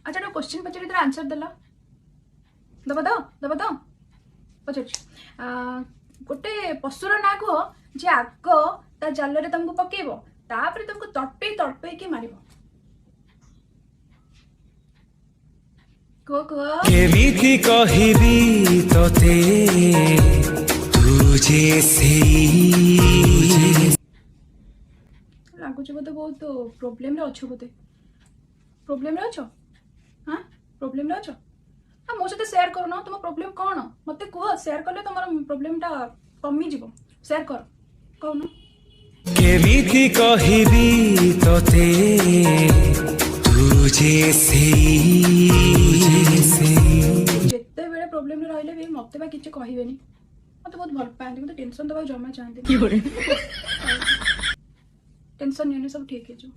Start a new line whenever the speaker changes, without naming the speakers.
अच्छा तो क्वेश्चन पचारि तर आंसर देला दब तो पचार गोटे पशुर ना कह जे आग ता जाल रे तुमको पकेइबो तापर तुमको तड़पे के मारिबो कह
केमिति कहिबी तोते तुझे
लगुच बोधे बहुत प्रोब्लेम रे अच्छो बोधे प्रोब्लेम रे अच्छो हाँ प्रोब्लेम रे अच्छो हाँ मो सहित शेयर करो तुम प्रोब्लेम कौन मत कह शेयर कले तुम प्रोब्लेम टा कमी जीवो शेयर कर कहून
केमिति कहिबी तोते तुझे
जिते बेले प्रोब्लेम रहिले भी मत बा किसी कहबेनी मत बहुत भल पाती मत टेंशन दबा जमा चाहती टेंशन नहीं सब ठीक है जो